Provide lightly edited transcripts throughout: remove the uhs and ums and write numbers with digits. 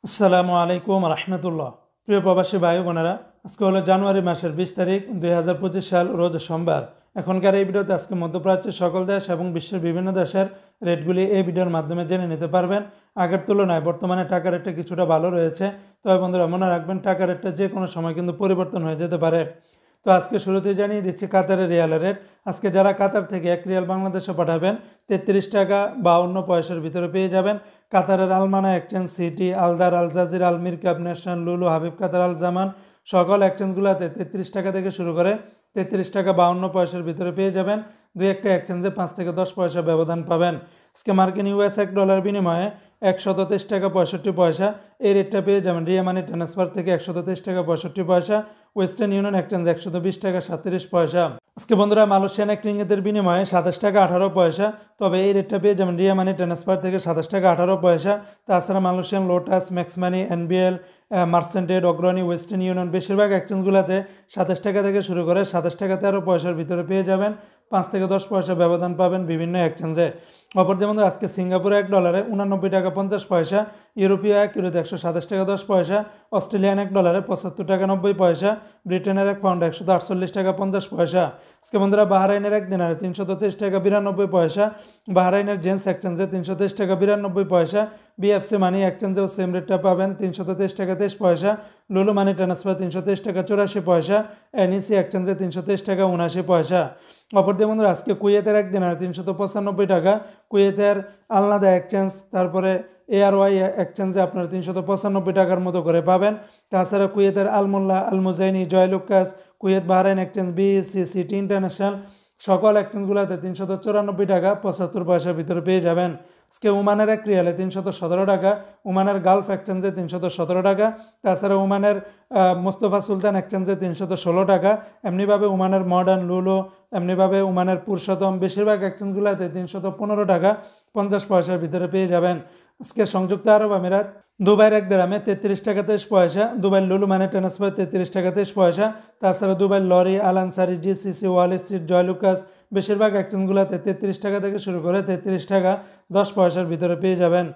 আসসালামু আলাইকুম রহমতুল্লাহ। প্রিয় প্রবাসী ভাই বোনেরা, আজকে হলো জানুয়ারি মাসের 20 তারিখ 2025 সাল, রোজ সোমবার। এখনকার এই ভিডিওতে আজকে মধ্যপ্রাচ্যের সকল দেশ এবং বিশ্বের বিভিন্ন দেশের রেটগুলি এই ভিডিওর মাধ্যমে জেনে নিতে পারবেন। আগের তুলনায় বর্তমানে টাকার রেটটা কিছুটা ভালো রয়েছে, তবে বন্ধুরা মনে রাখবেন টাকার রেটটা যে কোনো সময় কিন্তু পরিবর্তন হয়ে যেতে পারে। তো আজকে শুরুতেই জানিয়ে দিচ্ছি কাতারের রিয়ালের রেট। আজকে যারা কাতার থেকে 1 রিয়াল বাংলাদেশে পাঠাবেন 33 টাকা 52 পয়সার ভিতরে পেয়ে যাবেন। কাতারের আলমানা এক্সচেঞ্জ, সিটি, আলদার, আল জাজির, আল মিরকাব, ন্যাশনাল, লুলু, হাবিব কাতার, আল জামান সকল এক্সচেঞ্জগুলোতে 33 টাকা থেকে শুরু করে 33 টাকা 52 পয়সার ভিতরে পেয়ে যাবেন। দুই একটা এক্সচেঞ্জে 5 থেকে 10 পয়সা ব্যবধান পাবেন। আজকে মার্কিন ইউএস $1 বিনিময়ে 123 টাকা 65 পয়সা এই রেটটা পেয়ে যাবেন। রিয়া মানি ট্রান্সফার থেকে 123 টাকা 65 পয়সা। ওয়েস্টার্ন ইউনিয়ন এক্সচেঞ্জ 120 টাকা 37 পয়সা। আজকে বন্ধুরা মালয়েশিয়ান এক রিঙ্গিতের বিনিময়ে 27 টাকা 18 পয়সা, তবে এই রেটটা পেয়ে যাবেন রিয়া মানি ট্রান্সফার থেকে 27 টাকা 18 পয়সা। তাছাড়া মালয়েশিয়ান লোটাস, ম্যাক্স মানি, এনবিএল, মার্সেন্টেড, অগ্রণী, ওয়েস্টার্ন ইউনিয়ন বেশিরভাগ এক্সচেঞ্জগুলোতে 27 টাকা থেকে শুরু করে 27 টাকা 13 পয়সার ভিতরে পেয়ে যাবেন। 5 থেকে 10 পয়সা ব্যবধান পাবেন বিভিন্ন এক্সচেঞ্জে। অপরদিকে বন্ধুরা আজকে সিঙ্গাপুরে $1 89 টাকা 50 পয়সা, ইউরোপীয় এক ইউরোতে 127 টাকা 10 পয়সা, অস্ট্রেলিয়ান $1 75 টাকা 90 পয়সা, ব্রিটেনের এক পাউন্ড 148 টাকা 50 পয়সা। আজকে বন্ধুরা বাহরাইনের এক দিনারে 323 টাকা 92 পয়সা, বাহরাইনের জেন্স এক্সচেঞ্জে 323 টাকা 92 পয়সা, বিএফসি মানি এক্সচেঞ্জেও সেম রেটটা পাবেন 323 টাকা 23 পয়সা, লুলু মানি ট্রান্সফার 323 টাকা 84 পয়সা, এনইসি এক্সচেঞ্জে 323 টাকা 79 পয়সা। অপরদিকে বন্ধুরা আজকে কুয়েতের এক দিনারে 395 টাকা, কুয়েতের আলনাদা এক্সচেঞ্জ, তারপরে এআরওয়াই এক্সচেঞ্জে আপনারা 395 টাকার মতো করে পাবেন। তাছাড়া কুয়েতের আলমোল্লা, Al Muzaini, Joyalukkas, Kuwait Bahrain exchange, BSc, city international সকল এক্সচেঞ্জগুলোতে 394 টাকা 75 পয়সার ভিতরে পেয়ে যাবেন। আজকে ওমানের এক রিয়ালে 317 টাকা, ওমানের গালফ এক্সচেঞ্জে 317 টাকা, তাছাড়া ওমানের মোস্তফা সুলতান এক্সচেঞ্জে 316 টাকা, এমনিভাবে ওমানের মডার্ন, লুলো, এমনিভাবে ওমানের পুরুষোত্তম বেশিরভাগ এক্সচেঞ্জগুলোতে 315 টাকা 50 পয়সার ভিতরে পেয়ে যাবেন। আজকে সংযুক্ত আরব আমিরাত দুবাইয়ের এক দিরহামে 33 টাকা 23 পয়সা, দুবাই লুলু মানি ট্রান্সফার 33 টাকা 23 পয়সা, তাছাড়া Dubai Lari, Al Ansari, GCC, Wall Street, Joyalukkas বেশিরভাগ এক্সচেঞ্জগুলোতে 33 টাকা থেকে শুরু করে 33 টাকা 10 পয়সার ভিতরে পেয়ে যাবেন।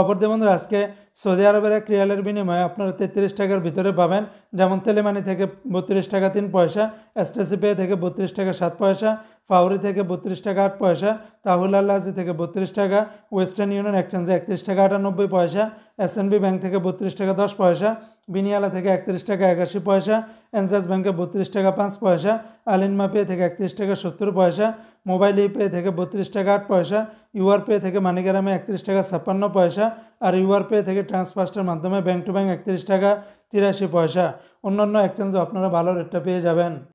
অপরদিকে বন্ধুরা আজকে সৌদি আরবের এক রিয়ালের বিনিময়ে আপনারা 33 টাকার ভিতরে পাবেন, যেমন তেলেমানি থেকে 32 টাকা 3 পয়সা, এসটিসি পে থেকে 32 টাকা 7 পয়সা, ফাউরি থেকে 32 টাকা 8 পয়সা, তাহুল আল্লাজি থেকে 32 টাকা, ওয়েস্টার্ন ইউনিয়ন এক্সচেঞ্জে 31 টাকা 98 পয়সা, এসএনবি ব্যাংক থেকে 32 টাকা 10 পয়সা, বিনিয়ালা থেকে 31 টাকা 81 পয়সা, এনজাস ব্যাংকে 32 টাকা 5 পয়সা, আলিনমা পে থেকে 31 টাকা 70 পয়সা, মোবাইল পে থেকে 32 টাকা 8 পয়সা, ইউআর পে থেকে মানিগ্রামে 31 টাকা 56 পয়সা, আর ইউআর পে থেকে ট্রান্সফার্স্টের মাধ্যমে ব্যাংক টু ব্যাংক 31 টাকা 83 পয়সা। অন্যান্য এক্সচেঞ্জও আপনারা ভালো রেটটা পেয়ে যাবেন।